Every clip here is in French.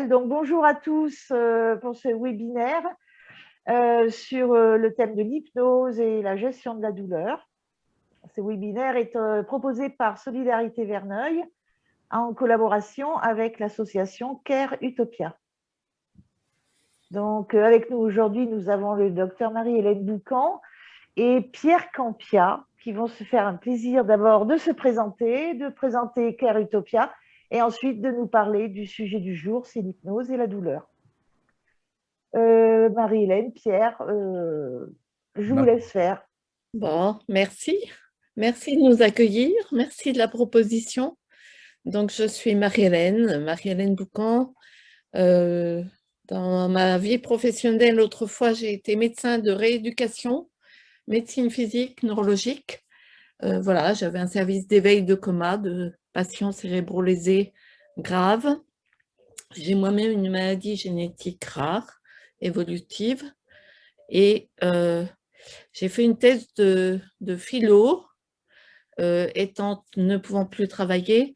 Michel. Donc, bonjour à tous pour ce webinaire sur le thème de l'hypnose et la gestion de la douleur. Ce webinaire est proposé par Solidarité Verneuil en collaboration avec l'association Care Utopia. Donc, avec nous aujourd'hui, nous avons le docteur Marie-Hélène Boucan et Pierre Campia qui vont se faire un plaisir d'abord de se présenter, de présenter Care Utopia et ensuite de nous parler du sujet du jour, c'est l'hypnose et la douleur. Marie-Hélène, Pierre, je vous laisse faire. Bon, merci. Merci de nous accueillir. Merci de la proposition. Donc, je suis Marie-Hélène Boucan. Dans ma vie professionnelle, autrefois, j'ai été médecin de rééducation, médecine physique, neurologique. Voilà, j'avais un service d'éveil de coma de patients cérébro-lésés graves. J'ai moi-même une maladie génétique rare, évolutive, et j'ai fait une thèse de philo, ne pouvant plus travailler,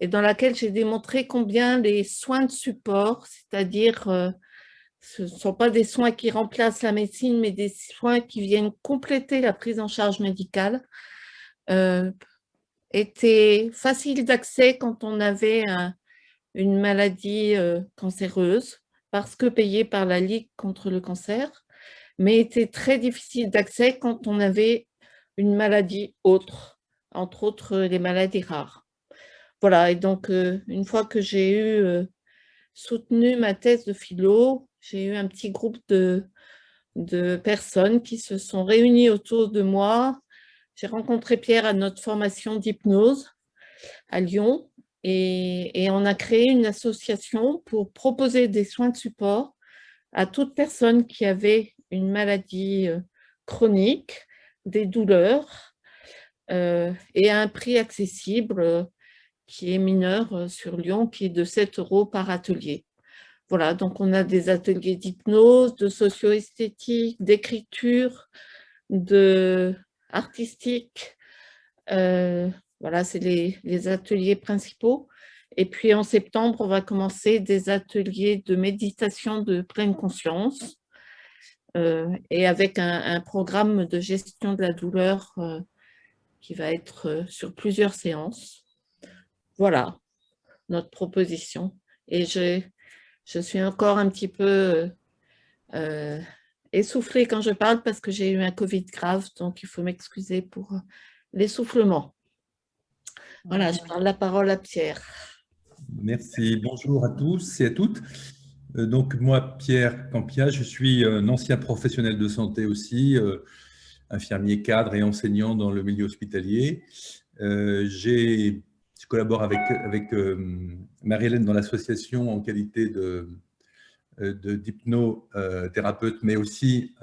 et dans laquelle j'ai démontré combien les soins de support, c'est-à-dire ce ne sont pas des soins qui remplacent la médecine, mais des soins qui viennent compléter la prise en charge médicale, étaient faciles d'accès quand on avait une maladie cancéreuse, parce que payée par la Ligue contre le cancer, mais était très difficile d'accès quand on avait une maladie autre, entre autres les maladies rares. Voilà, et donc une fois que j'ai eu soutenu ma thèse de philo, j'ai eu un petit groupe de personnes qui se sont réunies autour de moi. J'ai rencontré Pierre à notre formation d'hypnose à Lyon et on a créé une association pour proposer des soins de support à toute personne qui avait une maladie chronique, des douleurs et à un prix accessible qui est mineur sur Lyon, qui est de 7 € par atelier. Voilà, donc on a des ateliers d'hypnose, de socio-esthétique, d'écriture, artistique. Voilà, c'est les ateliers principaux. Et puis en septembre, on va commencer des ateliers de méditation de pleine conscience et avec un programme de gestion de la douleur qui va être sur plusieurs séances. Voilà notre proposition. Et je suis encore un petit peu essoufflée quand je parle parce que j'ai eu un Covid grave, donc il faut m'excuser pour l'essoufflement. Voilà, je parle la parole à Pierre. Merci, bonjour à tous et à toutes. Donc moi, Pierre Campia, je suis un ancien professionnel de santé aussi, infirmier cadre et enseignant dans le milieu hospitalier. Je collabore avec Marie-Hélène dans l'association en qualité d'hypnothérapeute, mais aussi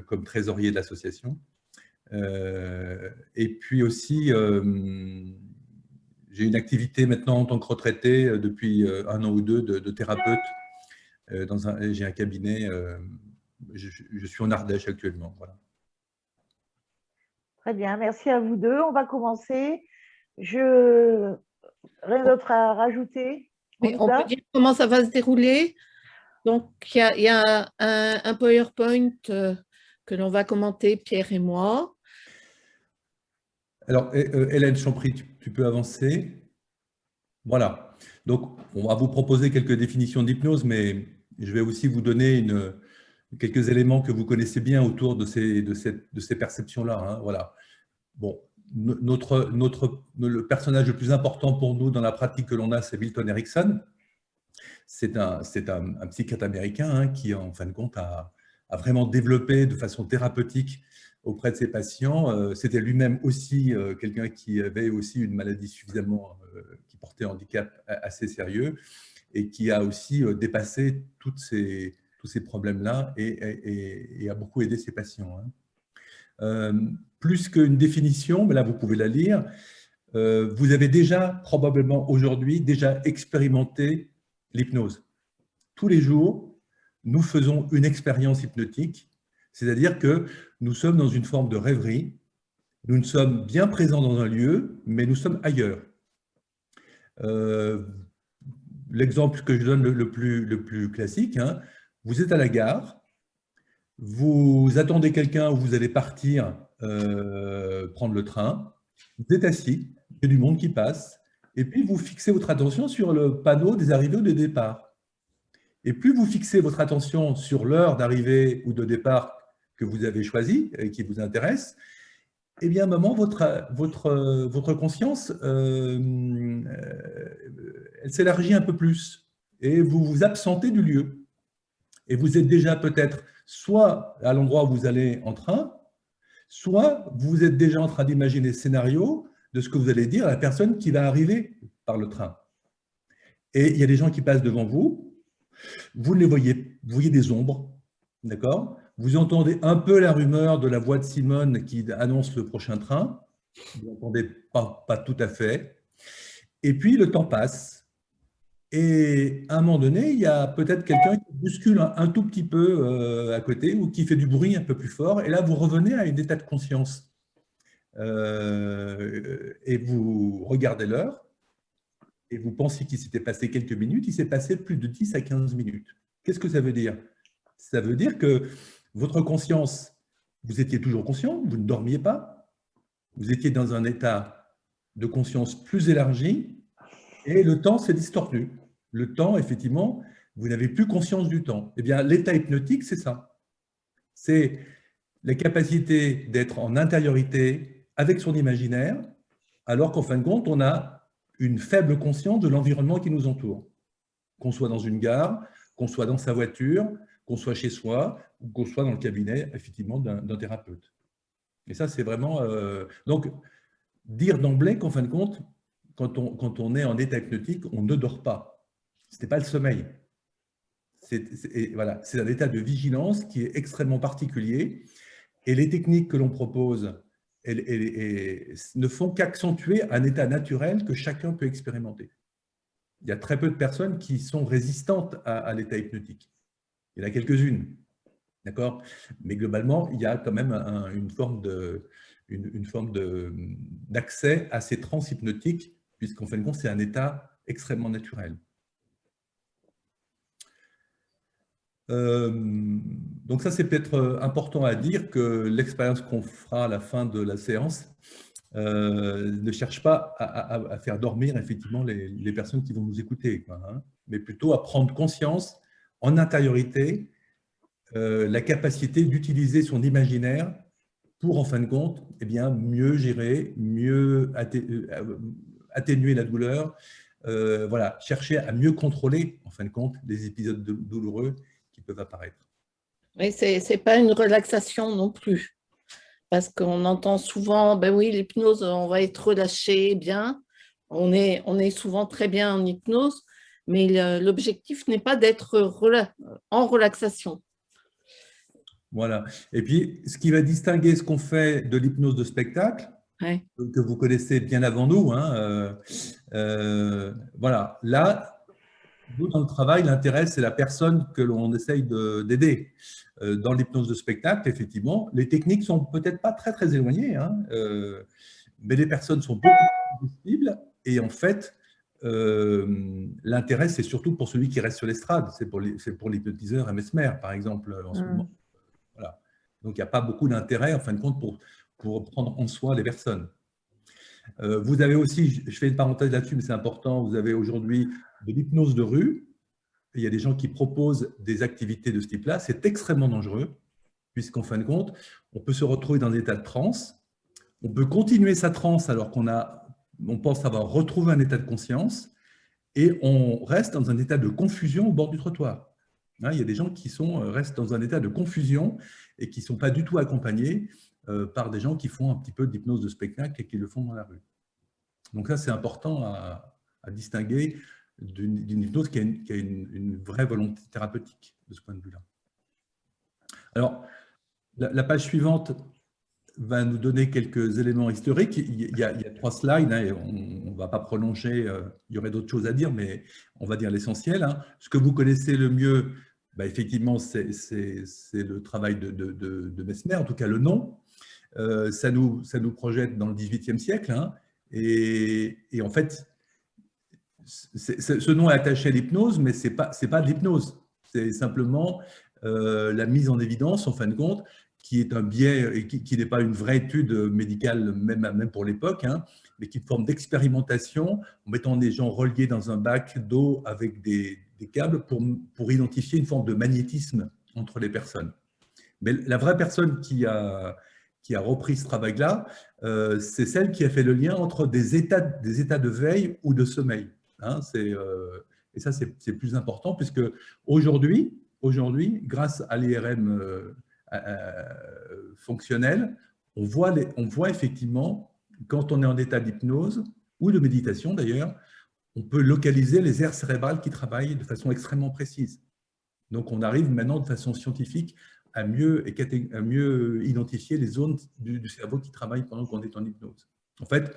comme trésorier de l'association. Et puis aussi, j'ai une activité maintenant en tant que retraité depuis 1 an ou 2 de thérapeute. J'ai un cabinet, je suis en Ardèche actuellement. Voilà. Très bien, merci à vous deux. On va commencer. Rien d'autre à rajouter? On peut dire comment ça va se dérouler. Donc, il y a un PowerPoint que l'on va commenter, Pierre et moi. Alors, Hélène, je t'en prie, tu peux avancer. Voilà. Donc, on va vous proposer quelques définitions d'hypnose, mais je vais aussi vous donner quelques éléments que vous connaissez bien autour de ces perceptions-là. Hein, voilà. Bon, le personnage le plus important pour nous dans la pratique que l'on a, c'est Milton Erickson. C'est un psychiatre américain hein, qui, en fin de compte, a vraiment développé de façon thérapeutique auprès de ses patients. C'était lui-même aussi quelqu'un qui avait aussi une maladie suffisamment, qui portait un handicap assez sérieux et qui a aussi dépassé tous ces problèmes-là et a beaucoup aidé ses patients. Hein. Plus qu'une définition, mais là vous pouvez la lire, vous avez déjà probablement aujourd'hui déjà expérimenté l'hypnose. Tous les jours, nous faisons une expérience hypnotique, c'est-à-dire que nous sommes dans une forme de rêverie, nous sommes bien présents dans un lieu, mais nous sommes ailleurs. l'exemple que je donne le plus classique, hein, vous êtes à la gare, vous attendez quelqu'un ou vous allez partir prendre le train, vous êtes assis, il y a du monde qui passe, et puis vous fixez votre attention sur le panneau des arrivées ou des départs. Et plus vous fixez votre attention sur l'heure d'arrivée ou de départ que vous avez choisi et qui vous intéresse, eh bien, à un moment, votre conscience, elle s'élargit un peu plus et vous vous absentez du lieu. Et vous êtes déjà peut-être soit à l'endroit où vous allez en train, soit vous êtes déjà en train d'imaginer le scénario de ce que vous allez dire à la personne qui va arriver par le train. Et il y a des gens qui passent devant vous, vous ne les voyez, vous voyez des ombres, d'accord ? Vous entendez un peu la rumeur de la voix de Simone qui annonce le prochain train. Vous n'entendez pas tout à fait. Et puis, le temps passe. Et à un moment donné, il y a peut-être quelqu'un qui bouscule un tout petit peu à côté ou qui fait du bruit un peu plus fort. Et là, vous revenez à un état de conscience. Et vous regardez l'heure et vous pensez qu'il s'était passé quelques minutes. Il s'est passé plus de 10 à 15 minutes. Qu'est-ce que ça veut dire? Ça veut dire que votre conscience, vous étiez toujours conscient, vous ne dormiez pas, vous étiez dans un état de conscience plus élargi et le temps s'est distordu. Le temps, effectivement, vous n'avez plus conscience du temps. Eh bien, l'état hypnotique, c'est ça. C'est la capacité d'être en intériorité avec son imaginaire, alors qu'en fin de compte, on a une faible conscience de l'environnement qui nous entoure. Qu'on soit dans une gare, qu'on soit dans sa voiture, qu'on soit chez soi ou qu'on soit dans le cabinet, effectivement, d'un thérapeute. Et ça, c'est vraiment… donc, dire d'emblée qu'en fin de compte, quand on est en état hypnotique, on ne dort pas. Ce n'est pas le sommeil. Voilà, c'est un état de vigilance qui est extrêmement particulier. Et les techniques que l'on propose ne font qu'accentuer un état naturel que chacun peut expérimenter. Il y a très peu de personnes qui sont résistantes à l'état hypnotique. Il y en a quelques-unes, d'accord? Mais globalement, il y a quand même une forme d'accès à ces trans hypnotiques, puisqu'en fin de compte, c'est un état extrêmement naturel. Donc ça, c'est peut-être important à dire que l'expérience qu'on fera à la fin de la séance ne cherche pas à faire dormir effectivement les personnes qui vont nous écouter, quoi, hein, mais plutôt à prendre conscience en intériorité la capacité d'utiliser son imaginaire pour, en fin de compte, eh bien, mieux gérer, mieux atténuer la douleur, voilà, chercher à mieux contrôler, en fin de compte, les épisodes douloureux qui peuvent apparaître. Oui, ce n'est pas une relaxation non plus, parce qu'on entend souvent, ben oui, l'hypnose, on va être relâché, bien, on est souvent très bien en hypnose, mais l'objectif n'est pas d'être en relaxation. Voilà. Et puis, ce qui va distinguer ce qu'on fait de l'hypnose de spectacle, Ouais. que vous connaissez bien avant nous, hein, voilà. Là, nous, dans le travail, l'intérêt, c'est la personne que l'on essaye d'aider. Dans l'hypnose de spectacle, effectivement, les techniques sont peut-être pas très, très éloignées, hein, mais les personnes sont beaucoup plus visibles. Et en fait, l'intérêt, c'est surtout pour celui qui reste sur l'estrade. C'est pour l'hypnotiseur Mesmer, par exemple, en ce moment. Voilà. Donc, il n'y a pas beaucoup d'intérêt, en fin de compte, pour prendre en soi les personnes. Vous avez aussi, je fais une parenthèse là-dessus, mais c'est important, vous avez aujourd'hui de l'hypnose de rue. Il y a des gens qui proposent des activités de ce type-là. C'est extrêmement dangereux, puisqu'en fin de compte, on peut se retrouver dans un état de transe. On peut continuer sa transe alors on pense avoir retrouvé un état de conscience, et on reste dans un état de confusion au bord du trottoir. Il y a des gens qui restent dans un état de confusion et qui ne sont pas du tout accompagnés par des gens qui font un petit peu d'hypnose de spectacle et qui le font dans la rue. Donc ça, c'est important à distinguer d'une hypnose qui a une vraie volonté thérapeutique de ce point de vue-là. Alors, la page suivante va nous donner quelques éléments historiques. Il y a 3 slides, hein, et on ne va pas prolonger, il y aurait d'autres choses à dire, mais on va dire l'essentiel. Hein. Ce que vous connaissez le mieux, bah, effectivement, c'est le travail de Mesmer, en tout cas le nom. Ça nous projette dans le XVIIIe siècle, hein, et en fait, ce nom est attaché à l'hypnose, mais ce n'est pas de l'hypnose. C'est simplement la mise en évidence, en fin de compte, qui est un biais, qui n'est pas une vraie étude médicale, même pour l'époque, hein, mais qui est une forme d'expérimentation en mettant des gens reliés dans un bac d'eau avec des câbles pour identifier une forme de magnétisme entre les personnes. Mais la vraie personne qui a repris ce travail-là, c'est celle qui a fait le lien entre des états de veille ou de sommeil. Hein, et ça, c'est plus important, puisque aujourd'hui, grâce à l'IRM fonctionnel, on voit effectivement, quand on est en état d'hypnose, ou de méditation d'ailleurs, on peut localiser les aires cérébrales qui travaillent de façon extrêmement précise. Donc, on arrive maintenant de façon scientifique à mieux identifier les zones du cerveau qui travaillent pendant qu'on est en hypnose. En fait,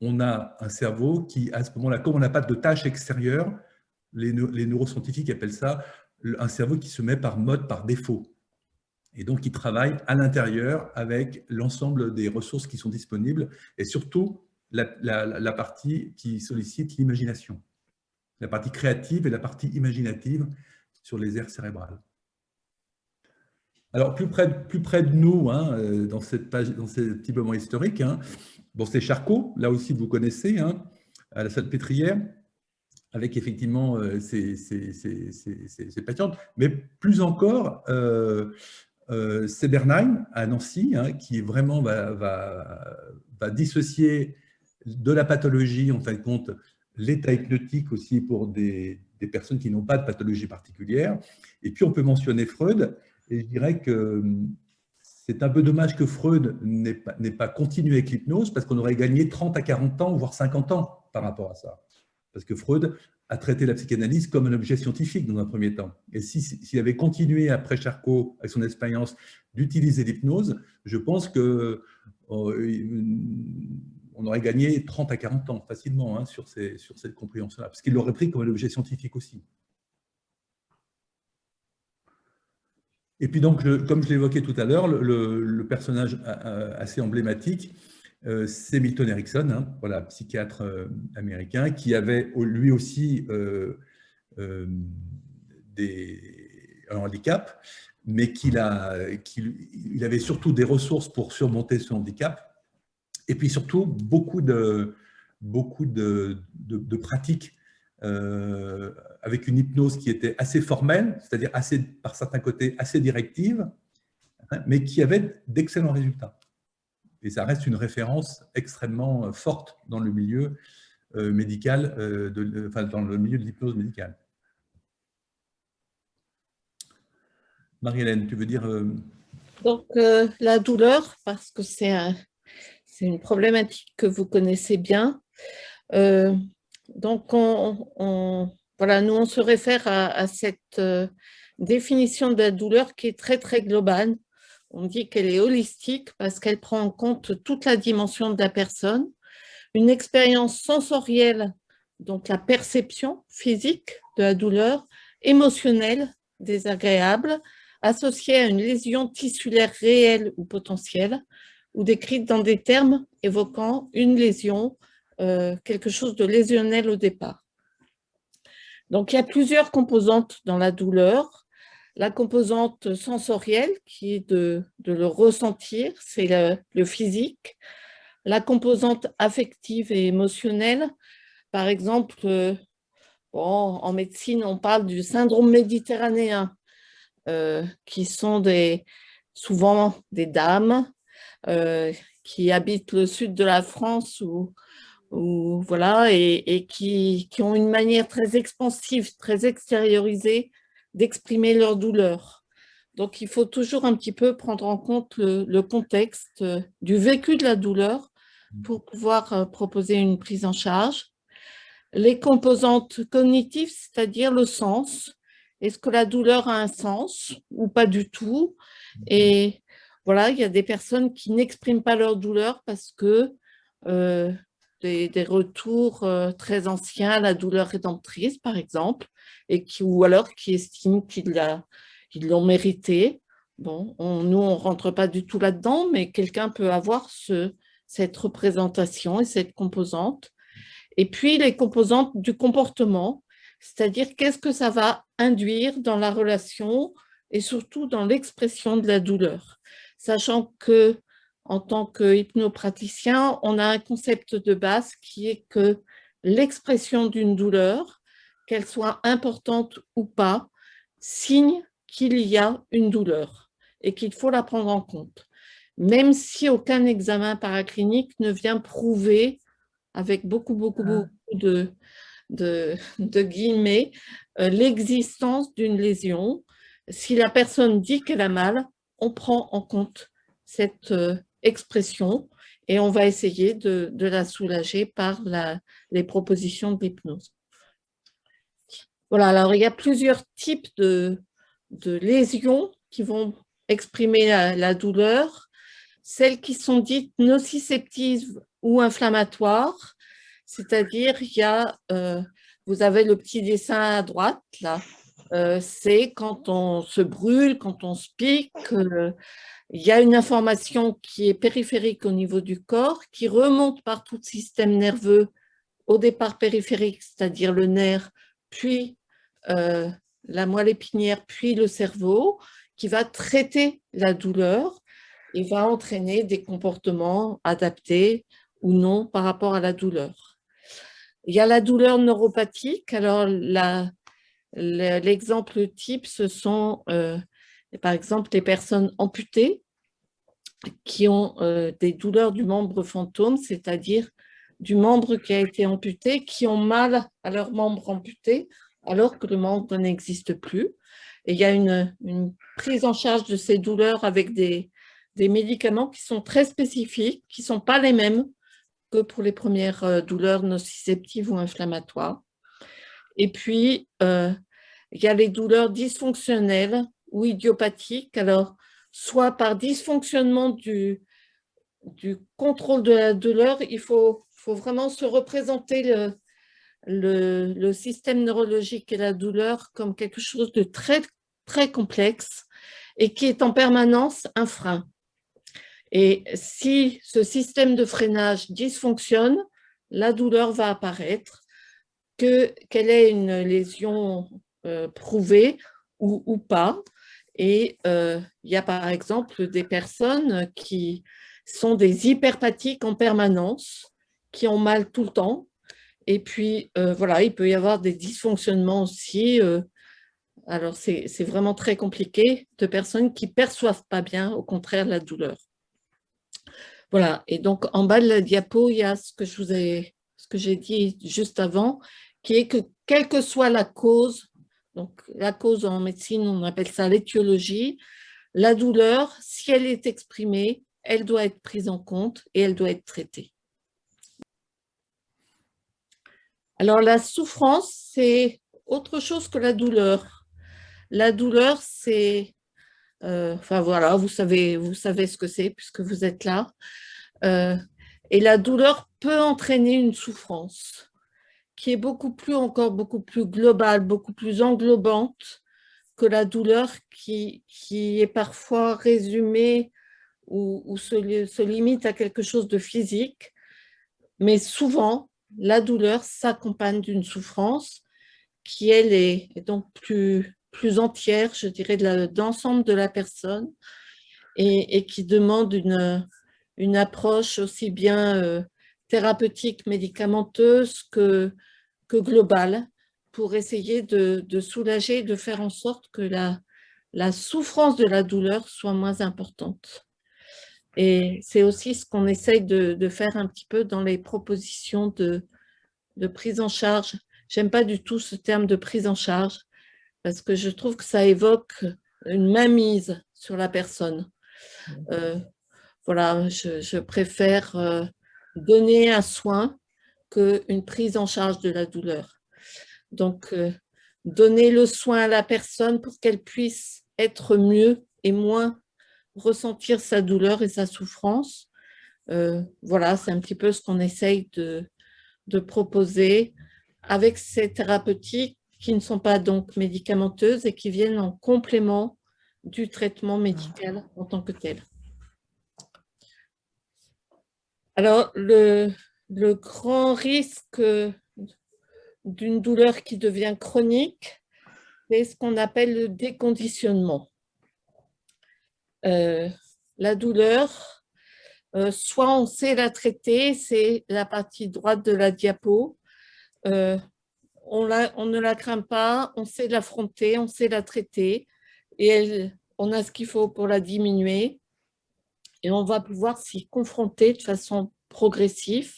on a un cerveau qui, à ce moment-là, comme on n'a pas de tâche extérieure, les neuroscientifiques appellent ça un cerveau qui se met par mode, par défaut. Et donc, qui travaille à l'intérieur avec l'ensemble des ressources qui sont disponibles et surtout la partie qui sollicite l'imagination, la partie créative et la partie imaginative sur les aires cérébrales. Alors, plus près de nous, hein, dans ce petit moment historique, hein, bon, c'est Charcot, là aussi vous connaissez, hein, à la Salpêtrière, avec effectivement ces patientes, mais plus encore, c'est Bernheim à Nancy, hein, qui vraiment va dissocier de la pathologie, en fin de compte, l'état hypnotique aussi pour des personnes qui n'ont pas de pathologie particulière. Et puis on peut mentionner Freud, et je dirais que c'est un peu dommage que Freud n'ait pas continué avec l'hypnose, parce qu'on aurait gagné 30 à 40 ans, voire 50 ans par rapport à ça. Parce que Freud a traité la psychanalyse comme un objet scientifique dans un premier temps. Et s'il avait continué après Charcot, avec son expérience, d'utiliser l'hypnose, je pense qu'on aurait gagné 30 à 40 ans facilement, hein, sur cette compréhension-là, parce qu'il l'aurait pris comme un objet scientifique aussi. Et puis donc, comme je l'évoquais tout à l'heure, le personnage assez emblématique, c'est Milton Erickson, hein, voilà, psychiatre américain, qui avait lui aussi un handicap, mais il avait surtout des ressources pour surmonter ce handicap, et puis surtout beaucoup de pratiques avec une hypnose qui était assez formelle, c'est-à-dire par certains côtés assez directive, hein, mais qui avait d'excellents résultats. Et ça reste une référence extrêmement forte dans le milieu médical, dans le milieu de l'hypnose médicale. Marie-Hélène, tu veux dire Donc, la douleur, parce que c'est une problématique que vous connaissez bien. Donc, voilà, nous, on se réfère à cette définition de la douleur qui est très, très globale. On dit qu'elle est holistique parce qu'elle prend en compte toute la dimension de la personne, une expérience sensorielle, donc la perception physique de la douleur, émotionnelle, désagréable, associée à une lésion tissulaire réelle ou potentielle, ou décrite dans des termes évoquant une lésion, quelque chose de lésionnel au départ. Donc, il y a plusieurs composantes dans la douleur. La composante sensorielle, qui est de le ressentir, c'est le physique. La composante affective et émotionnelle, par exemple, en médecine, on parle du syndrome méditerranéen, qui sont souvent des dames qui habitent le sud de la France voilà, et qui ont une manière très expansive, très extériorisée d'exprimer leur douleur. Donc, il faut toujours un petit peu prendre en compte le contexte du vécu de la douleur pour pouvoir proposer une prise en charge. Les composantes cognitives, c'est-à-dire le sens. Est-ce que la douleur a un sens ou pas du tout? Et voilà, il y a des personnes qui n'expriment pas leur douleur parce que des retours très anciens, la douleur rédemptrice, par exemple, ou alors qui estiment qu'ils l'ont mérité. Bon, nous, on ne rentre pas du tout là-dedans, mais quelqu'un peut avoir cette représentation et cette composante. Et puis, les composantes du comportement, c'est-à-dire qu'est-ce que ça va induire dans la relation et surtout dans l'expression de la douleur. Sachant que, en tant qu'hypnopraticien, on a un concept de base qui est que l'expression d'une douleur, qu'elle soit importante ou pas, signe qu'il y a une douleur et qu'il faut la prendre en compte. Même si aucun examen paraclinique ne vient prouver, avec beaucoup de guillemets, l'existence d'une lésion. Si la personne dit qu'elle a mal, on prend en compte cette expression et on va essayer de la soulager par les propositions de l'hypnose. Voilà, alors il y a plusieurs types de lésions qui vont exprimer la douleur. Celles qui sont dites nociceptives ou inflammatoires, c'est-à-dire il y a, vous avez le petit dessin à droite là, c'est quand on se brûle, quand on se pique, il y a une information qui est périphérique au niveau du corps, qui remonte par tout le système nerveux, au départ périphérique, c'est-à-dire le nerf, puis la moelle épinière, puis le cerveau, qui va traiter la douleur et va entraîner des comportements adaptés ou non par rapport à la douleur. Il y a la douleur neuropathique. Alors, l'exemple type, ce sont par exemple les personnes amputées qui ont des douleurs du membre fantôme, c'est-à-dire du membre qui a été amputé, qui ont mal à leur membre amputé alors que le membre n'existe plus. Et il y a une prise en charge de ces douleurs avec des médicaments qui sont très spécifiques, qui ne sont pas les mêmes que pour les premières douleurs nociceptives ou inflammatoires. Et puis, il y a les douleurs dysfonctionnelles ou idiopathiques. Alors, soit par dysfonctionnement du contrôle de la douleur, il faut vraiment se représenter le système neurologique et la douleur comme quelque chose de très, très complexe et qui est en permanence un frein. Et si ce système de freinage dysfonctionne, la douleur va apparaître, qu'elle ait une lésion prouvée ou pas. Et il y a par exemple des personnes qui sont des hyperpathiques en permanence, qui ont mal tout le temps. Et puis, voilà, il peut y avoir des dysfonctionnements aussi. Alors, c'est vraiment très compliqué, de personnes qui ne perçoivent pas bien, au contraire, la douleur. Voilà, et donc en bas de la diapo, il y a ce que j'ai dit juste avant, qui est que quelle que soit la cause, donc la cause en médecine, on appelle ça l'étiologie, la douleur, si elle est exprimée, elle doit être prise en compte et elle doit être traitée. Alors la souffrance, c'est autre chose que la douleur. La douleur, c'est, enfin voilà, vous savez ce que c'est puisque vous êtes là. Et la douleur peut entraîner une souffrance qui est encore beaucoup plus globale, beaucoup plus englobante que la douleur qui est parfois résumée ou se limite à quelque chose de physique. Mais souvent, la douleur s'accompagne d'une souffrance qui, elle, est donc plus entière, je dirais, d'ensemble de la personne et qui demande une approche aussi bien thérapeutique, médicamenteuse que globale pour essayer de soulager, de faire en sorte que la souffrance de la douleur soit moins importante. Et c'est aussi ce qu'on essaye de faire un petit peu dans les propositions de prise en charge. J'aime pas du tout ce terme de prise en charge parce que je trouve que ça évoque une mainmise sur la personne. Voilà, je préfère donner un soin qu'une prise en charge de la douleur. Donc, donner le soin à la personne pour qu'elle puisse être mieux et moins ressentir sa douleur et sa souffrance. Voilà, c'est un petit peu ce qu'on essaye de proposer avec ces thérapeutiques qui ne sont pas donc médicamenteuses et qui viennent en complément du traitement médical en tant que tel. Alors, le Le grand risque d'une douleur qui devient chronique, c'est ce qu'on appelle le déconditionnement. La douleur, soit on sait la traiter, c'est la partie droite de la diapo. On ne la craint pas, on sait l'affronter, on sait la traiter et on a ce qu'il faut pour la diminuer et on va pouvoir s'y confronter de façon progressive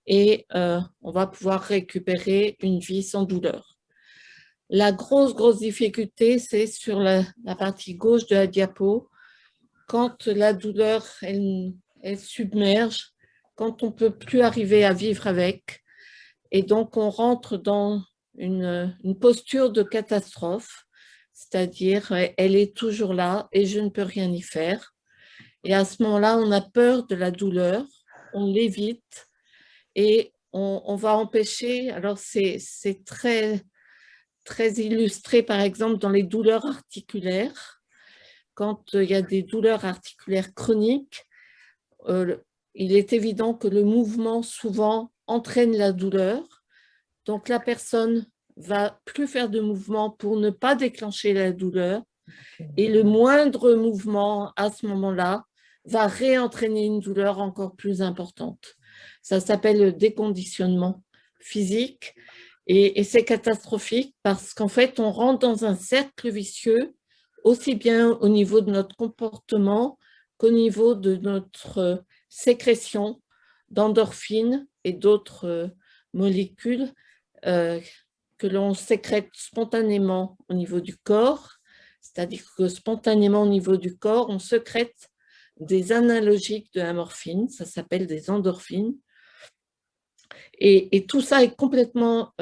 et on va pouvoir récupérer une vie sans douleur. La grosse difficulté, c'est sur la partie gauche de la diapo, quand la douleur, elle submerge, quand on ne peut plus arriver à vivre avec. Et donc, on rentre dans une posture de catastrophe, c'est-à-dire, elle est toujours là et je ne peux rien y faire. Et à ce moment-là, on a peur de la douleur, on l'évite et on va empêcher. Alors, c'est très illustré, par exemple, dans les douleurs articulaires. Quand il y a des douleurs articulaires chroniques, il est évident que le mouvement, souvent, entraîne la douleur. Donc, la personne va plus faire de mouvement pour ne pas déclencher la douleur. Et le moindre mouvement, à ce moment-là, va réentraîner une douleur encore plus importante. Ça s'appelle le déconditionnement physique. Et c'est catastrophique parce qu'en fait, on rentre dans un cercle vicieux, aussi bien au niveau de notre comportement qu'au niveau de notre sécrétion d'endorphines et d'autres molécules que l'on sécrète spontanément au niveau du corps, c'est-à-dire que spontanément au niveau du corps, on sécrète des analogiques de la morphine, ça s'appelle des endorphines, et tout ça est complètement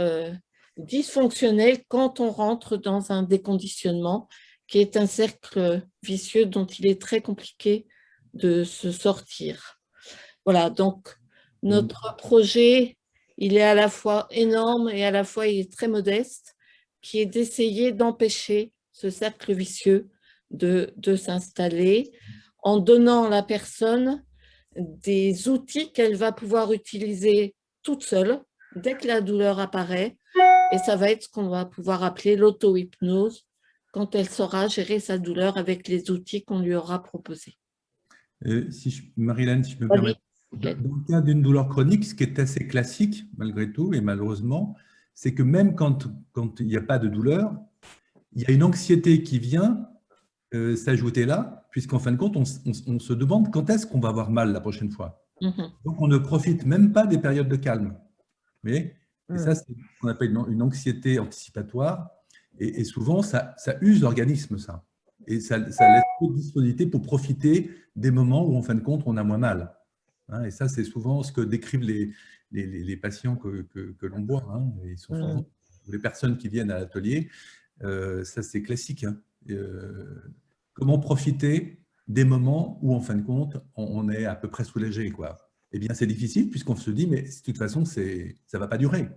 dysfonctionnel quand on rentre dans un déconditionnement qui est un cercle vicieux dont il est très compliqué de se sortir. Voilà, donc notre projet, il est à la fois énorme et à la fois il est très modeste, qui est d'essayer d'empêcher ce cercle vicieux de s'installer en donnant à la personne des outils qu'elle va pouvoir utiliser toute seule dès que la douleur apparaît. Et ça va être ce qu'on va pouvoir appeler l'auto-hypnose quand elle saura gérer sa douleur avec les outils qu'on lui aura proposés. Marie-Hélène, si je me permets. Dans le cas d'une douleur chronique, ce qui est assez classique, malgré tout, et malheureusement, c'est que même quand il n'y a pas de douleur, il y a une anxiété qui vient s'ajouter là, puisqu'en fin de compte, on se demande quand est-ce qu'on va avoir mal la prochaine fois. Donc, on ne profite même pas des périodes de calme. Et ça, c'est ce qu'on appelle une anxiété anticipatoire. Et souvent, ça use l'organisme, ça. Et ça laisse peu de disponibilité pour profiter des moments où, en fin de compte, on a moins mal. Et ça, c'est souvent ce que décrivent les patients que l'on voit. Ils sont souvent, les personnes qui viennent à l'atelier, ça, c'est classique. Comment profiter des moments où, en fin de compte, on est à peu près soulagé, quoi. Eh bien, c'est difficile puisqu'on se dit, mais de toute façon, ça ne va pas durer.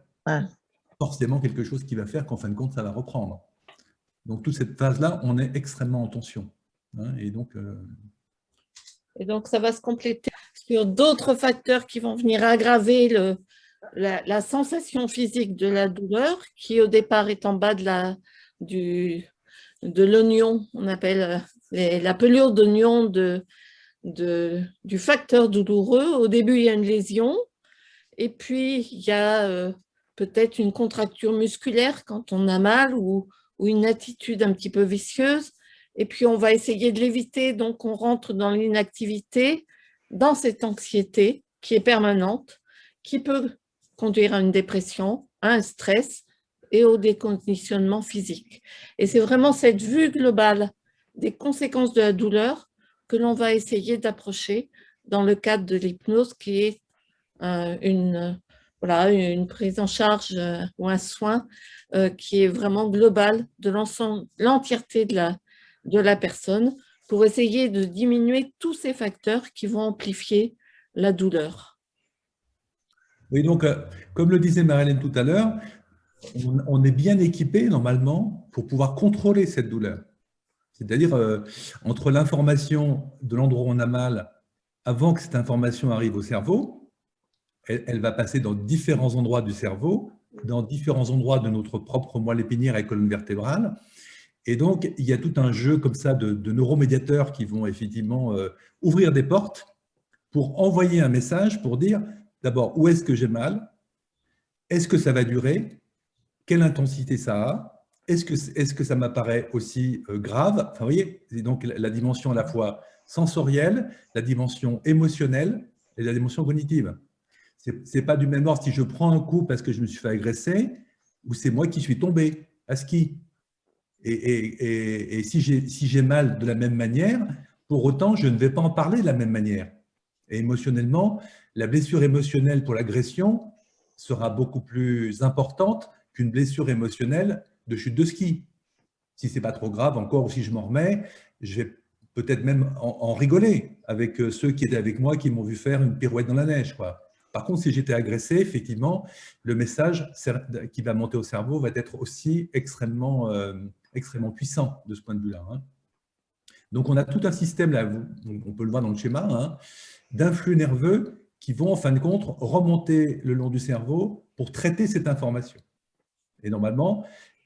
Forcément, quelque chose qui va faire qu'en fin de compte, ça va reprendre. Donc, toute cette phase-là, on est extrêmement en tension. Et donc, ça va se compléter sur d'autres facteurs qui vont venir aggraver la sensation physique de la douleur, qui au départ est en bas de l'oignon, on appelle la pelure d'oignon du facteur douloureux. Au début, il y a une lésion, et puis il y a peut-être une contracture musculaire quand on a mal ou une attitude un petit peu vicieuse, et puis on va essayer de l'éviter, donc on rentre dans l'inactivité, dans cette anxiété qui est permanente, qui peut conduire à une dépression, à un stress et au déconditionnement physique. Et c'est vraiment cette vue globale des conséquences de la douleur que l'on va essayer d'approcher dans le cadre de l'hypnose, qui est une prise en charge ou un soin qui est vraiment global de l'entièreté de la personne, pour essayer de diminuer tous ces facteurs qui vont amplifier la douleur. Oui, donc, comme le disait Marie-Hélène tout à l'heure, on est bien équipé normalement pour pouvoir contrôler cette douleur. C'est-à-dire, entre l'information de l'endroit où on a mal, avant que cette information arrive au cerveau, elle va passer dans différents endroits du cerveau, dans différents endroits de notre propre moelle épinière et colonne vertébrale. Et donc, il y a tout un jeu comme ça de neuromédiateurs qui vont effectivement ouvrir des portes pour envoyer un message pour dire d'abord où est-ce que j'ai mal, est-ce que ça va durer, quelle intensité ça a, est-ce que ça m'apparaît aussi grave. Enfin, vous voyez, c'est donc la dimension à la fois sensorielle, la dimension émotionnelle et la dimension cognitive. C'est pas du même ordre si je prends un coup parce que je me suis fait agresser ou c'est moi qui suis tombé à ski. Et si j'ai mal de la même manière, pour autant, je ne vais pas en parler de la même manière. Et émotionnellement, la blessure émotionnelle pour l'agression sera beaucoup plus importante qu'une blessure émotionnelle de chute de ski. Si ce n'est pas trop grave encore, ou si je m'en remets, je vais peut-être même en rigoler avec ceux qui étaient avec moi, qui m'ont vu faire une pirouette dans la neige, quoi. Par contre, si j'étais agressé, effectivement, le message qui va monter au cerveau va être aussi extrêmement puissant de ce point de vue-là. Hein. Donc, on a tout un système, là, on peut le voir dans le schéma, hein, d'influx nerveux qui vont, en fin de compte, remonter le long du cerveau pour traiter cette information. Et normalement,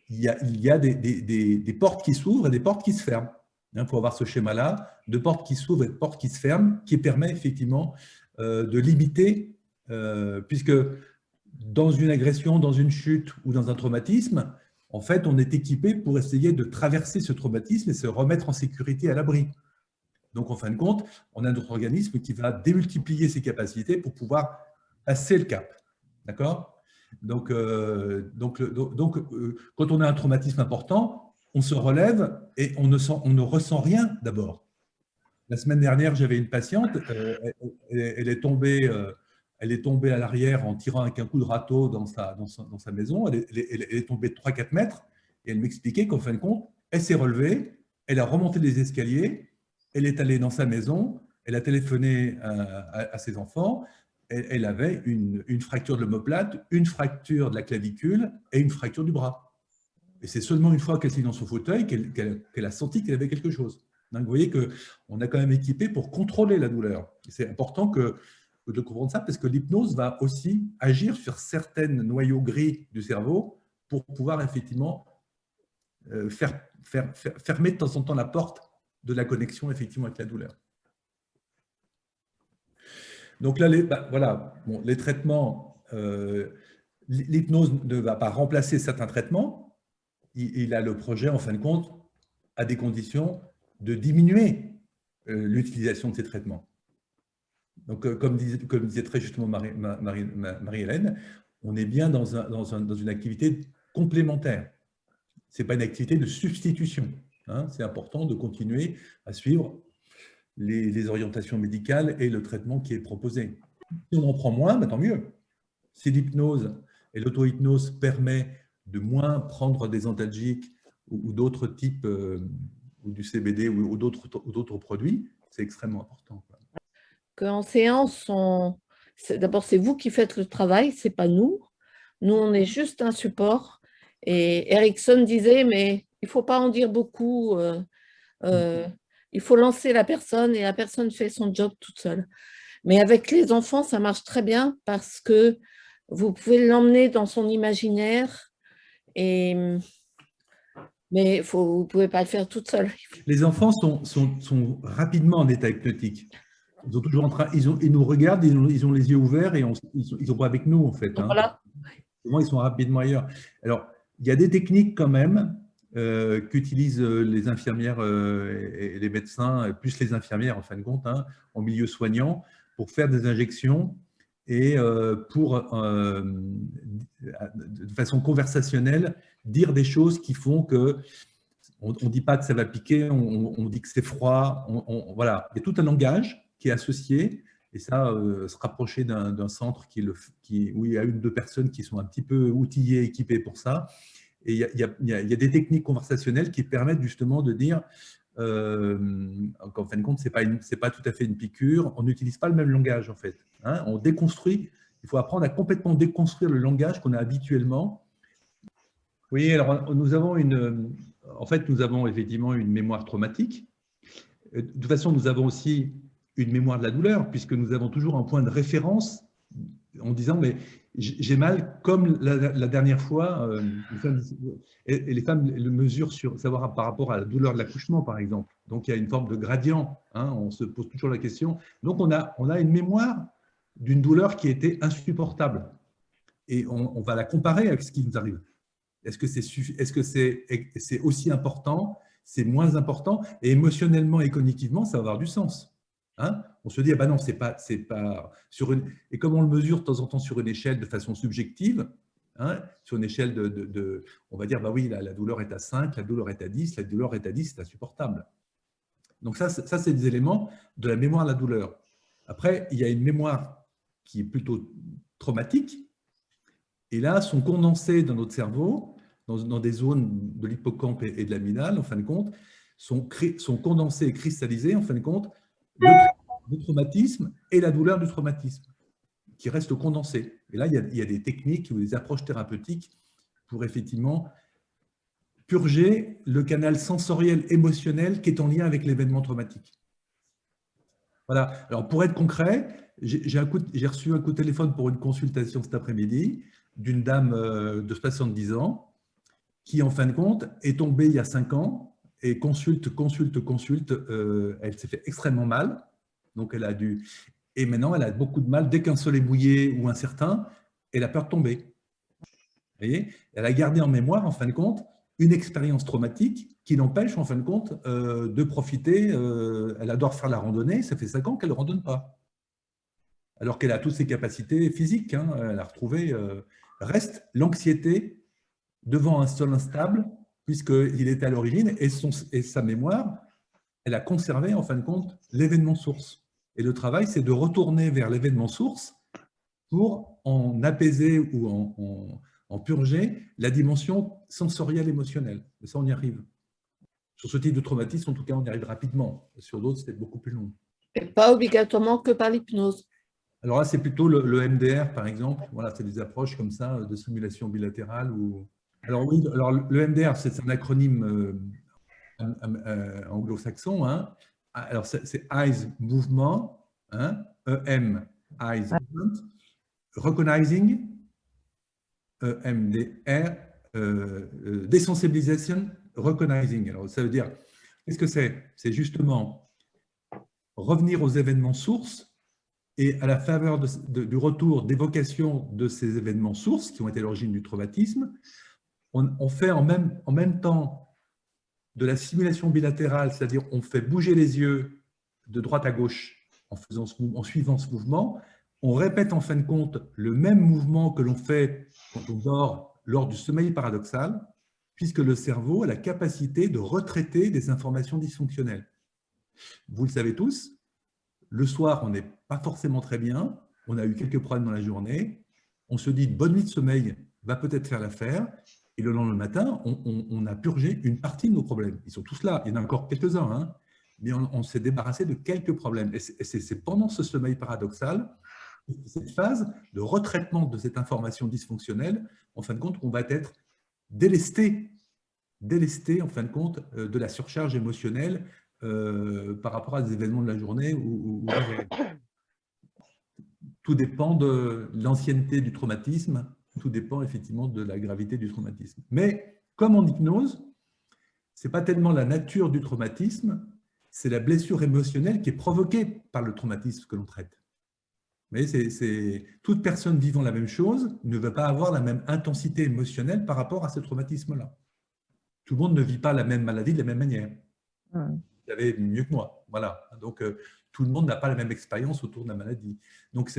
il y a des portes qui s'ouvrent et des portes qui se ferment. Il faut avoir ce schéma-là, de portes qui s'ouvrent et de portes qui se ferment, qui permet effectivement de limiter, puisque dans une agression, dans une chute ou dans un traumatisme, en fait, on est équipé pour essayer de traverser ce traumatisme et se remettre en sécurité à l'abri. Donc, en fin de compte, on a notre organisme qui va démultiplier ses capacités pour pouvoir passer le cap. D'accord ? Donc, quand on a un traumatisme important, on se relève et on ne ressent rien d'abord. La semaine dernière, j'avais une patiente, elle est tombée à l'arrière en tirant avec un coup de râteau dans sa maison. Elle est tombée de 3-4 mètres et elle m'expliquait qu'en fin de compte, elle s'est relevée, elle a remonté les escaliers, elle est allée dans sa maison, elle a téléphoné à ses enfants. Elle avait une fracture de l'omoplate, une fracture de la clavicule et une fracture du bras. Et c'est seulement une fois qu'elle s'est dans son fauteuil qu'elle a senti qu'elle avait quelque chose. Donc, vous voyez qu'on a quand même équipé pour contrôler la douleur. C'est important de comprendre ça parce que l'hypnose va aussi agir sur certains noyaux gris du cerveau pour pouvoir effectivement fermer de temps en temps la porte de la connexion effectivement avec la douleur. Donc là, voilà, bon, les traitements, l'hypnose ne va pas remplacer certains traitements. Il a le projet, en fin de compte, à des conditions de diminuer l'utilisation de ces traitements. Donc, comme disait très justement Marie-Hélène, on est bien dans une activité complémentaire. Ce n'est pas une activité de substitution. Hein. C'est important de continuer à suivre les orientations médicales et le traitement qui est proposé. Si on en prend moins, tant mieux. Si l'hypnose et l'auto-hypnose permet de moins prendre des antalgiques ou d'autres types, ou du CBD ou d'autres produits, c'est extrêmement important. En séance, d'abord, c'est vous qui faites le travail, ce n'est pas nous. Nous, on est juste un support. Et Erickson disait, mais il ne faut pas en dire beaucoup. Il faut lancer la personne et la personne fait son job toute seule. Mais avec les enfants, ça marche très bien parce que vous pouvez l'emmener dans son imaginaire, mais vous ne pouvez pas le faire toute seule. Les enfants sont rapidement en état hypnotique. Ils sont toujours ils nous regardent, ils ont les yeux ouverts et ils sont pas avec nous en fait. Hein. Voilà. Souvent, ils sont rapidement ailleurs. Alors, il y a des techniques quand même qu'utilisent les infirmières et les médecins, plus les infirmières en fin de compte, hein, en milieu soignant, pour faire des injections et pour, de façon conversationnelle, dire des choses qui font que on ne dit pas que ça va piquer, on dit que c'est froid. Voilà, il y a tout un langage qui est associé. Et ça, se rapprocher d'un centre où il y a 1 ou 2 personnes qui sont un petit peu outillées, équipées pour ça. Et il y a des techniques conversationnelles qui permettent justement de dire qu'en fin de compte, ce n'est pas tout à fait une piqûre. On n'utilise pas le même langage, en fait. Hein, on déconstruit. Il faut apprendre à complètement déconstruire le langage qu'on a habituellement. Oui, alors nous avons effectivement une mémoire traumatique. De toute façon, nous avons aussi une mémoire de la douleur, puisque nous avons toujours un point de référence en disant, mais j'ai mal comme la dernière fois, et les femmes le mesurent savoir par rapport à la douleur de l'accouchement, par exemple. Donc, il y a une forme de gradient, hein, on se pose toujours la question. Donc, on a une mémoire d'une douleur qui était insupportable. Et on va la comparer avec ce qui nous arrive. Est-ce que c'est aussi important, c'est moins important, et émotionnellement et cognitivement, ça va avoir du sens. Hein, on se dit, ah ben non, c'est pas sur une… Et comme on le mesure de temps en temps sur une échelle de façon subjective, hein, sur une échelle on va dire, bah oui, la douleur est à 5, la douleur est à 10, la douleur est à 10, c'est insupportable. Donc ça c'est des éléments de la mémoire de la douleur. Après, il y a une mémoire qui est plutôt traumatique, et là, sont condensés dans notre cerveau, dans des zones de l'hippocampe et de l'amygdale, en fin de compte, sont condensés et cristallisés, en fin de compte, le traumatisme et la douleur du traumatisme, qui restent condensés. Et là, il y a des techniques ou des approches thérapeutiques pour effectivement purger le canal sensoriel émotionnel qui est en lien avec l'événement traumatique. Voilà. Alors, pour être concret, j'ai reçu un coup de téléphone pour une consultation cet après-midi d'une dame de 70 ans qui, en fin de compte, est tombée il y a 5 ans et consulte. Elle s'est fait extrêmement mal. Donc, et maintenant, elle a beaucoup de mal. Dès qu'un sol est mouillé ou incertain, elle a peur de tomber. Vous voyez, elle a gardé en mémoire, en fin de compte, une expérience traumatique qui l'empêche, en fin de compte, de profiter. Elle adore faire la randonnée. Ça fait 5 ans qu'elle ne randonne pas. Alors qu'elle a toutes ses capacités physiques. Hein, elle a retrouvé… reste l'anxiété devant un sol instable, puisqu'il était à l'origine, et sa mémoire, elle a conservé, en fin de compte, l'événement source. Et le travail, c'est de retourner vers l'événement source pour en apaiser ou en purger la dimension sensorielle émotionnelle. Et ça, on y arrive. Sur ce type de traumatisme, en tout cas, on y arrive rapidement. Sur d'autres, c'est beaucoup plus long. Et pas obligatoirement que par l'hypnose. Alors là, c'est plutôt le MDR, par exemple. Voilà, c'est des approches comme ça de simulation bilatérale. Alors oui, alors le MDR, c'est un acronyme anglo-saxon. Hein. Alors c'est Eyes Movement, hein. EM, Eyes Movement, Recognizing, EMDR, Desensibilisation, Recognizing. Alors ça veut dire, qu'est-ce que c'est? C'est justement revenir aux événements sources. Et à la faveur du retour d'évocation de ces événements sources qui ont été l'origine du traumatisme, on fait en même temps de la simulation bilatérale, c'est-à-dire on fait bouger les yeux de droite à gauche en suivant ce mouvement. On répète en fin de compte le même mouvement que l'on fait quand on dort lors du sommeil paradoxal, puisque le cerveau a la capacité de retraiter des informations dysfonctionnelles. Vous le savez tous, le soir, on n'est pas forcément très bien, on a eu quelques problèmes dans la journée, on se dit une bonne nuit de sommeil va peut-être faire l'affaire, et le lendemain matin, on a purgé une partie de nos problèmes. Ils sont tous là, il y en a encore quelques-uns, hein, mais on s'est débarrassé de quelques problèmes. Et c'est pendant ce sommeil paradoxal, cette phase de retraitement de cette information dysfonctionnelle, en fin de compte, on va être délesté en fin de compte de la surcharge émotionnelle par rapport à des événements de la journée ou tout dépend de l'ancienneté du traumatisme, tout dépend effectivement de la gravité du traumatisme. Mais comme en hypnose, ce n'est pas tellement la nature du traumatisme, c'est la blessure émotionnelle qui est provoquée par le traumatisme que l'on traite. Mais toute personne vivant la même chose ne va pas avoir la même intensité émotionnelle par rapport à ce traumatisme-là. Tout le monde ne vit pas la même maladie de la même manière. Vous savez mieux que moi. Voilà. Donc, tout le monde n'a pas la même expérience autour de la maladie. Donc,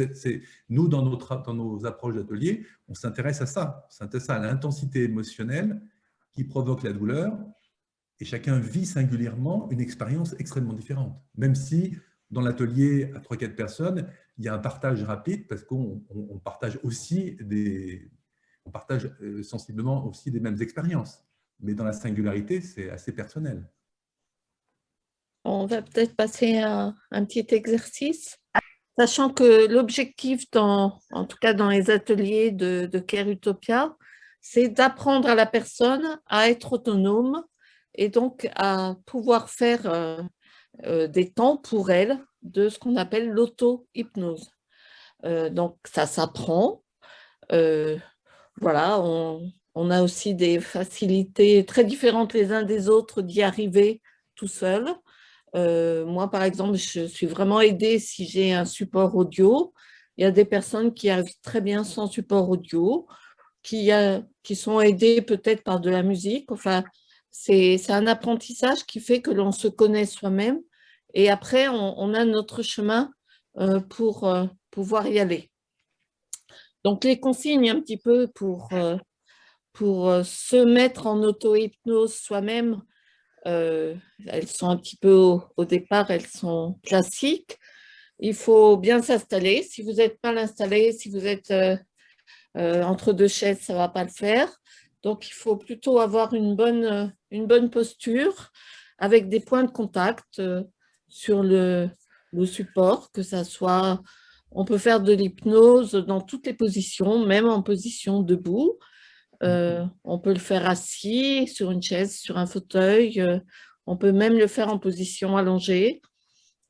nous, dans nos approches d'atelier, on s'intéresse à ça. On s'intéresse à l'intensité émotionnelle qui provoque la douleur. Et chacun vit singulièrement une expérience extrêmement différente. Même si, dans l'atelier à 3-4 personnes, il y a un partage rapide parce qu'on partage aussi on partage sensiblement aussi des mêmes expériences. Mais dans la singularité, c'est assez personnel. On va peut-être passer à un petit exercice, sachant que l'objectif, en tout cas dans les ateliers de Care Utopia, c'est d'apprendre à la personne à être autonome et donc à pouvoir faire des temps pour elle de ce qu'on appelle l'auto-hypnose. Donc, ça s'apprend. Voilà, on a aussi des facilités très différentes les uns des autres d'y arriver tout seul. Moi, par exemple, je suis vraiment aidée si j'ai un support audio. Il y a des personnes qui arrivent très bien sans support audio, qui sont aidées peut-être par de la musique. Enfin, c'est un apprentissage qui fait que l'on se connaît soi-même et après, on a notre chemin pour pouvoir y aller. Donc, les consignes un petit peu pour se mettre en auto-hypnose soi-même, elles sont un petit peu au départ, elles sont classiques. Il faut bien s'installer. Si vous n'êtes pas installé, si vous êtes entre deux chaises, ça ne va pas le faire. Donc, il faut plutôt avoir une bonne posture avec des points de contact sur le support, que ça soit, on peut faire de l'hypnose dans toutes les positions, même en position debout. On peut le faire assis, sur une chaise, sur un fauteuil. On peut même le faire en position allongée,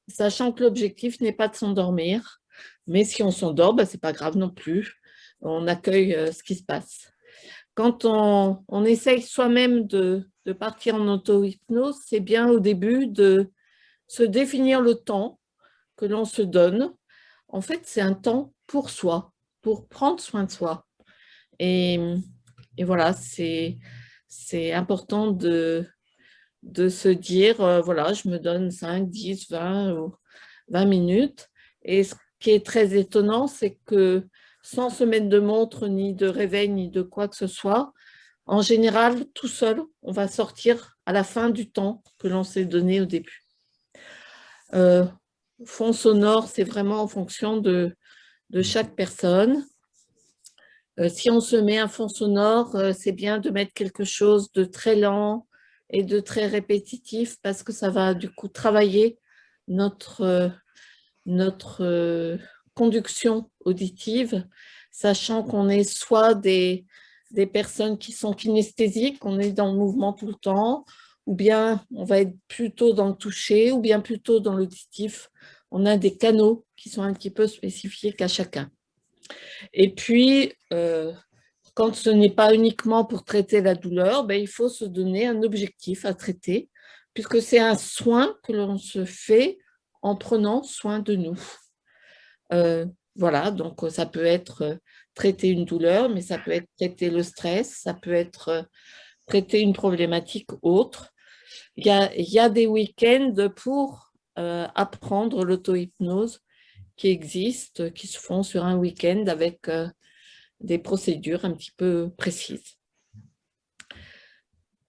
sachant que l'objectif n'est pas de s'endormir. Mais si on s'endort, ce n'est pas grave non plus. On accueille ce qui se passe. Quand on essaye soi-même de partir en auto-hypnose, c'est bien au début de se définir le temps que l'on se donne. En fait, c'est un temps pour soi, pour prendre soin de soi. Et voilà, c'est important de se dire, voilà, je me donne 5, 10, 20 ou 20 minutes. Et ce qui est très étonnant, c'est que sans se mettre de montre, ni de réveil, ni de quoi que ce soit, en général, tout seul, on va sortir à la fin du temps que l'on s'est donné au début. Fond sonore, c'est vraiment en fonction de chaque personne. Si on se met un fond sonore, c'est bien de mettre quelque chose de très lent et de très répétitif parce que ça va du coup travailler notre conduction auditive, sachant qu'on est soit des personnes qui sont kinesthésiques, on est dans le mouvement tout le temps, ou bien on va être plutôt dans le toucher, ou bien plutôt dans l'auditif. On a des canaux qui sont un petit peu spécifiques à chacun. Et puis, quand ce n'est pas uniquement pour traiter la douleur, il faut se donner un objectif à traiter, puisque c'est un soin que l'on se fait en prenant soin de nous. Voilà, donc ça peut être traiter une douleur, mais ça peut être traiter le stress, ça peut être traiter une problématique autre. Il y a des week-ends pour apprendre l'auto-hypnose qui existent, qui se font sur un week-end avec des procédures un petit peu précises.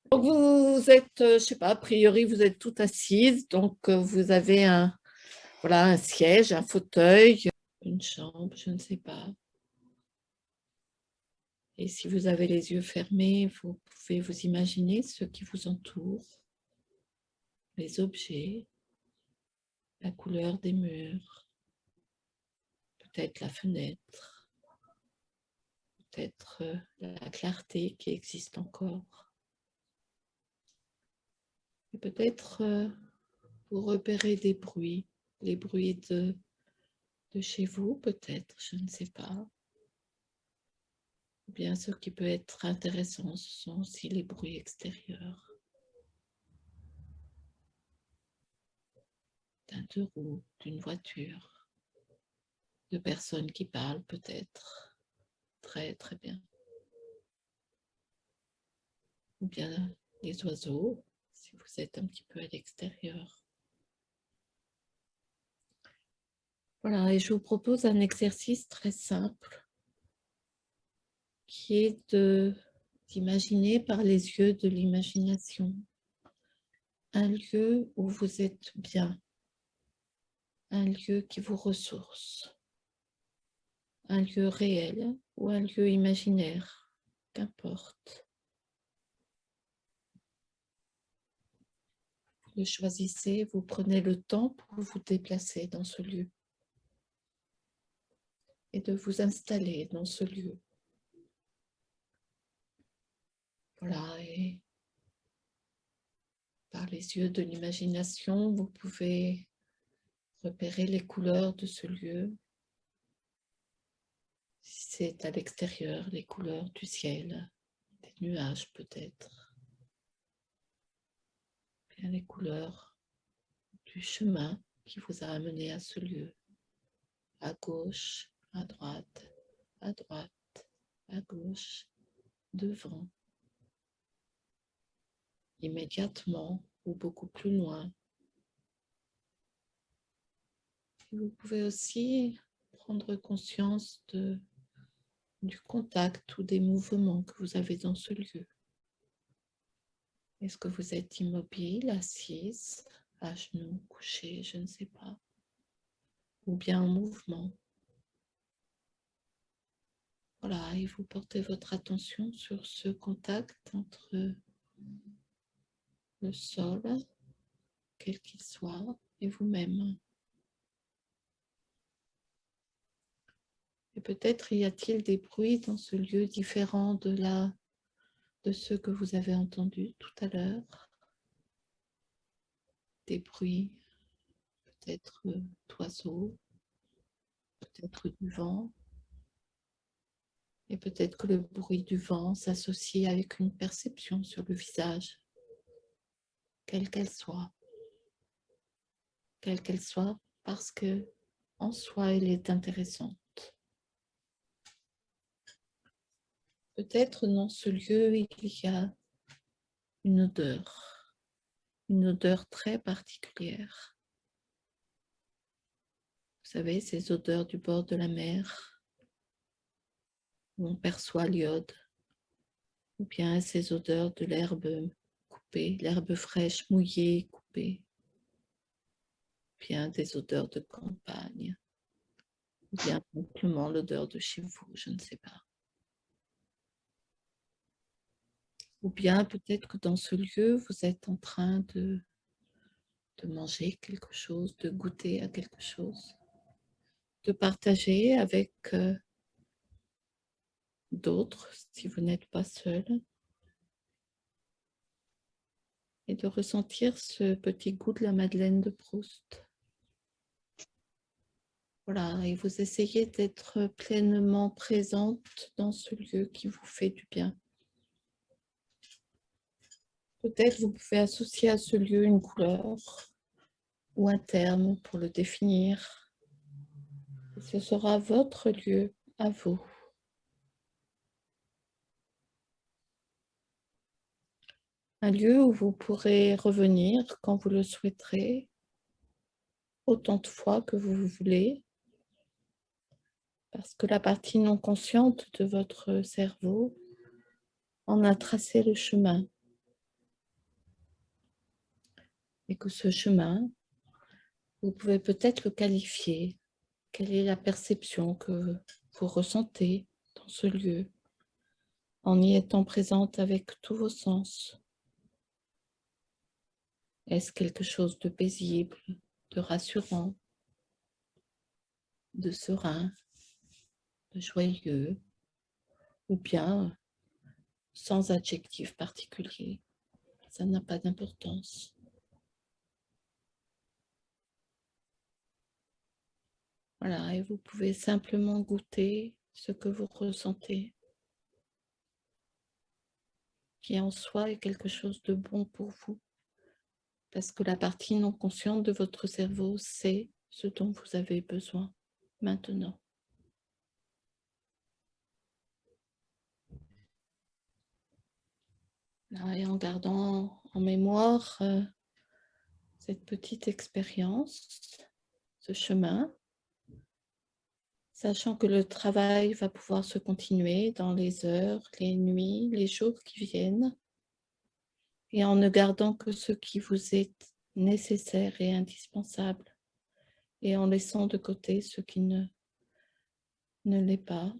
Donc vous êtes, je ne sais pas, a priori, vous êtes toutes assises, donc vous avez voilà, un siège, un fauteuil, une chambre, je ne sais pas. Et si vous avez les yeux fermés, vous pouvez vous imaginer ce qui vous entoure, les objets, la couleur des murs, peut-être la fenêtre, peut-être la clarté qui existe encore. Et peut-être vous repérez des bruits, les bruits de chez vous, peut-être, je ne sais pas. Ou bien ce qui peut être intéressant, ce sont aussi les bruits extérieurs. D'un deux roues, d'une voiture, de personnes qui parlent peut-être. Très, très bien. Ou bien les oiseaux, si vous êtes un petit peu à l'extérieur. Voilà, et je vous propose un exercice très simple qui est d'imaginer par les yeux de l'imagination un lieu où vous êtes bien, un lieu qui vous ressource, un lieu réel ou un lieu imaginaire, qu'importe. Vous le choisissez, vous prenez le temps pour vous déplacer dans ce lieu et de vous installer dans ce lieu. Voilà, et par les yeux de l'imagination, vous pouvez repérer les couleurs de ce lieu, Si c'est à l'extérieur, les couleurs du ciel, des nuages peut-être, bien les couleurs du chemin qui vous a amené à ce lieu, à gauche, à droite, à droite, à gauche, devant, immédiatement ou beaucoup plus loin. Et vous pouvez aussi prendre conscience du contact ou des mouvements que vous avez dans ce lieu. Est-ce que vous êtes immobile, assise, à genoux, couché, je ne sais pas, ou bien en mouvement? Voilà, et vous portez votre attention sur ce contact entre le sol, quel qu'il soit, et vous-même. Et peut-être y a-t-il des bruits dans ce lieu différents de ceux que vous avez entendus tout à l'heure. Des bruits, peut-être d'oiseaux, peut-être du vent. Et peut-être que le bruit du vent s'associe avec une perception sur le visage, quelle qu'elle soit. Quelle qu'elle soit, parce que en soi, elle est intéressante. Peut-être dans ce lieu, il y a une odeur très particulière. Vous savez, ces odeurs du bord de la mer, où on perçoit l'iode, ou bien ces odeurs de l'herbe coupée, l'herbe fraîche, mouillée, coupée, ou bien des odeurs de campagne, ou bien simplement l'odeur de chez vous, je ne sais pas. Ou bien peut-être que dans ce lieu, vous êtes en train de manger quelque chose, de goûter à quelque chose, de partager avec d'autres si vous n'êtes pas seul, et de ressentir ce petit goût de la Madeleine de Proust. Voilà, et vous essayez d'être pleinement présente dans ce lieu qui vous fait du bien. Peut-être vous pouvez associer à ce lieu une couleur ou un terme pour le définir. Et ce sera votre lieu à vous. Un lieu où vous pourrez revenir quand vous le souhaiterez, autant de fois que vous voulez, parce que la partie non consciente de votre cerveau en a tracé le chemin. Et que ce chemin, vous pouvez peut-être le qualifier. Quelle est la perception que vous ressentez dans ce lieu, en y étant présente avec tous vos sens? Est-ce quelque chose de paisible, de rassurant, de serein, de joyeux, ou bien sans adjectif particulier? Ça n'a pas d'importance. Voilà, et vous pouvez simplement goûter ce que vous ressentez, qui en soi est quelque chose de bon pour vous, parce que la partie non consciente de votre cerveau sait ce dont vous avez besoin maintenant. Là, et en gardant en mémoire cette petite expérience, ce chemin, sachant que le travail va pouvoir se continuer dans les heures, les nuits, les jours qui viennent, et en ne gardant que ce qui vous est nécessaire et indispensable, et en laissant de côté ce qui ne l'est pas.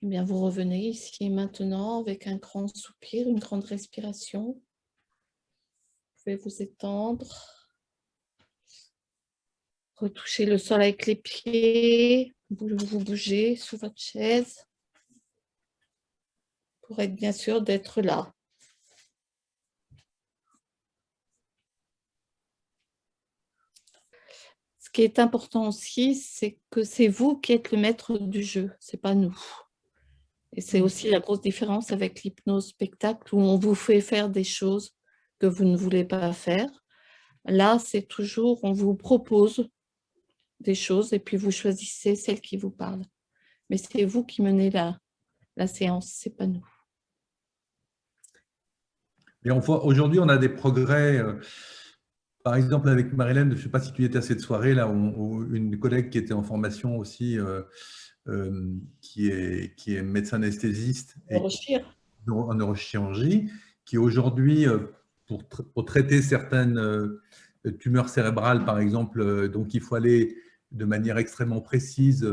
Eh bien, vous revenez ici et maintenant avec un grand soupir, une grande respiration. Vous pouvez vous étendre, retoucher le sol avec les pieds, vous bougez sous votre chaise pour être bien sûr d'être là. Ce qui est important aussi, c'est que c'est vous qui êtes le maître du jeu, c'est pas nous. Et c'est aussi la grosse différence avec l'hypnose spectacle où on vous fait faire des choses que vous ne voulez pas faire. Là, c'est toujours, on vous propose des choses et puis vous choisissez celle qui vous parle. Mais c'est vous qui menez la séance, c'est pas nous. Et aujourd'hui, on a des progrès. Par exemple, avec Marilyn, je ne sais pas si tu étais à cette soirée, là, où une collègue qui était en formation aussi, qui est médecin anesthésiste et en neurochirurgie, qui aujourd'hui, pour traiter certaines tumeurs cérébrales, par exemple, donc il faut aller de manière extrêmement précise,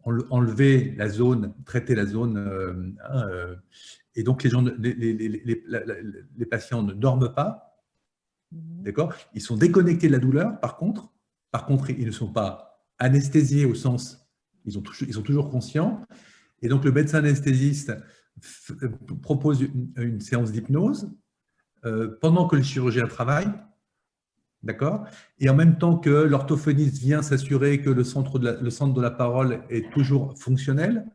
enlever la zone, traiter la zone. Et donc, les patients ne dorment pas. D'accord ? Ils sont déconnectés de la douleur, par contre, ils ne sont pas anesthésiés au sens, ils sont toujours conscients. Et donc, le médecin anesthésiste propose une séance d'hypnose pendant que le chirurgien travaille, d'accord ? Et en même temps que l'orthophoniste vient s'assurer que le centre de la parole est toujours fonctionnel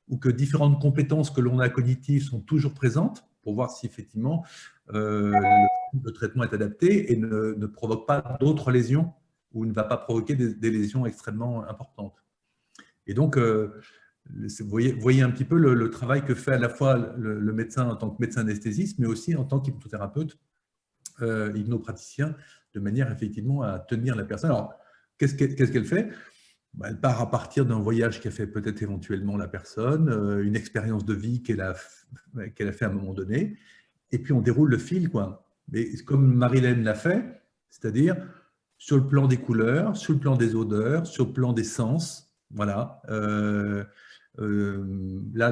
ou que différentes compétences que l'on a cognitives sont toujours présentes pour voir si effectivement le traitement est adapté et ne provoque pas d'autres lésions ou ne va pas provoquer des lésions extrêmement importantes. Et donc, vous voyez un petit peu le travail que fait à la fois le médecin en tant que médecin anesthésiste, mais aussi en tant qu'hypnothérapeute, hypnopraticien, de manière effectivement à tenir la personne. Alors, qu'est-ce qu'elle fait ? Elle part à partir d'un voyage qu'a fait peut-être éventuellement la personne, une expérience de vie qu'elle a fait à un moment donné, et puis on déroule le fil, quoi. Mais comme Marilyn l'a fait, c'est-à-dire sur le plan des couleurs, sur le plan des odeurs, sur le plan des sens, voilà. Là,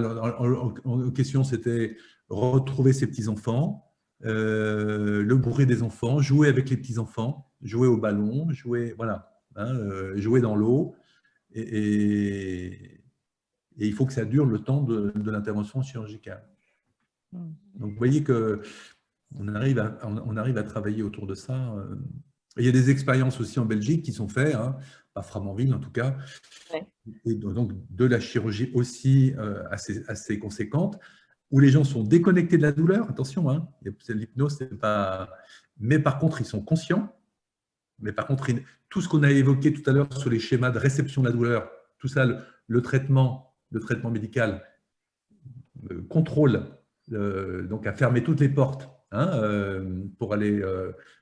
en question, c'était retrouver ses petits-enfants, le bruit des enfants, jouer avec les petits-enfants, jouer au ballon, jouer, voilà, hein, jouer dans l'eau. Et il faut que ça dure le temps de l'intervention chirurgicale. Donc, vous voyez qu'on arrive à travailler autour de ça. Il y a des expériences aussi en Belgique qui sont faites, hein, à Flamanville en tout cas, ouais. Et donc de la chirurgie aussi assez conséquente, où les gens sont déconnectés de la douleur, attention, hein, l'hypnose, c'est pas… Mais par contre, ils sont conscients. Mais par contre, tout ce qu'on a évoqué tout à l'heure sur les schémas de réception de la douleur, tout ça, le traitement médical contrôle, donc à fermer toutes les portes, hein, pour aller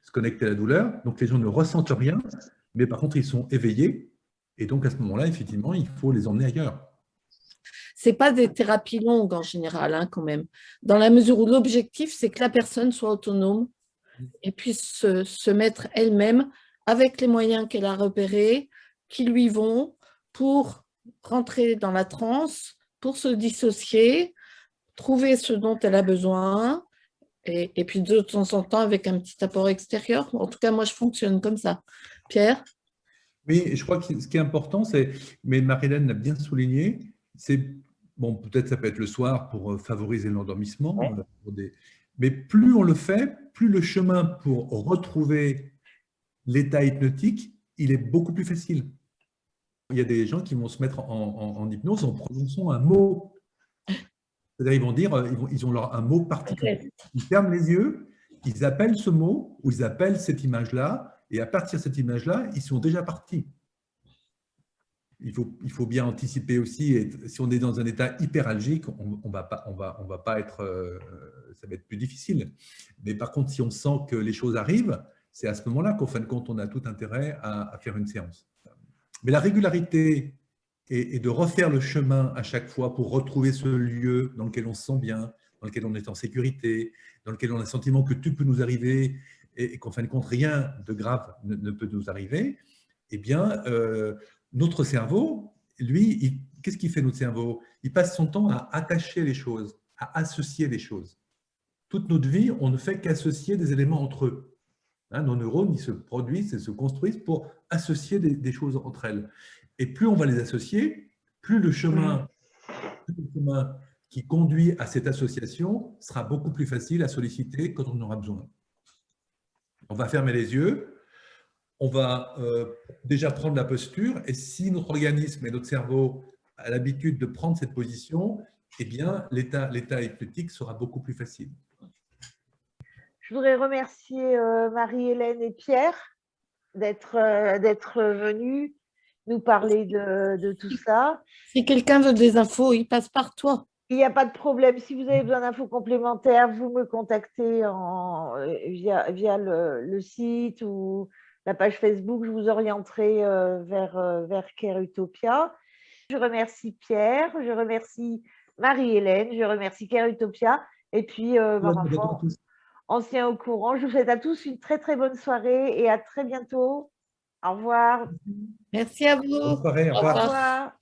se connecter à la douleur. Donc les gens ne ressentent rien, mais par contre, ils sont éveillés. Et donc à ce moment-là, effectivement, il faut les emmener ailleurs. Ce n'est pas des thérapies longues en général, hein, quand même. Dans la mesure où l'objectif, c'est que la personne soit autonome et puisse se mettre elle-même avec les moyens qu'elle a repérés, qui lui vont pour rentrer dans la transe, pour se dissocier, trouver ce dont elle a besoin, et puis de temps en temps avec un petit apport extérieur. En tout cas, moi, je fonctionne comme ça. Pierre ? Oui, je crois que ce qui est important, mais Marilyn l'a bien souligné, c'est, bon, peut-être ça peut être le soir pour favoriser l'endormissement, ouais. Mais plus on le fait, plus le chemin pour retrouver l'état hypnotique, il est beaucoup plus facile. Il y a des gens qui vont se mettre en hypnose en prononçant un mot. C'est-à-dire, ils vont dire, ils ont un mot particulier. Ils ferment les yeux, ils appellent ce mot ou ils appellent cette image-là, et à partir de cette image-là, ils sont déjà partis. Il faut bien anticiper aussi, et si on est dans un état hyperalgique, on va pas être, ça va être plus difficile. Mais par contre, si on sent que les choses arrivent, c'est à ce moment-là qu'en fin de compte, on a tout intérêt à faire une séance. Mais la régularité et de refaire le chemin à chaque fois pour retrouver ce lieu dans lequel on se sent bien, dans lequel on est en sécurité, dans lequel on a le sentiment que tout peut nous arriver et qu'en fin de compte, rien de grave ne peut nous arriver, eh bien, notre cerveau, lui, qu'est-ce qu'il fait notre cerveau? Il passe son temps à attacher les choses, à associer les choses. Toute notre vie, on ne fait qu'associer des éléments entre eux. Hein, nos neurones, ils se produisent et se construisent pour associer des choses entre elles. Et plus on va les associer, plus le chemin qui conduit à cette association sera beaucoup plus facile à solliciter quand on en aura besoin. On va fermer les yeux, on va déjà prendre la posture. Et si notre organisme et notre cerveau a l'habitude de prendre cette position, eh bien, l'état hypnotique sera beaucoup plus facile. Je voudrais remercier Marie-Hélène et Pierre d'être venus nous parler de tout ça. Si quelqu'un veut des infos, il passe par toi. Il n'y a pas de problème. Si vous avez besoin d'infos complémentaires, vous me contactez via le site ou la page Facebook. Je vous orienterai vers Care Utopia. Je remercie Pierre, je remercie Marie-Hélène, je remercie Care Utopia. Et puis, on se tient au courant. Je vous souhaite à tous une très, très bonne soirée et à très bientôt. Au revoir. Merci à vous. Bonne soirée, au Au revoir. revoir.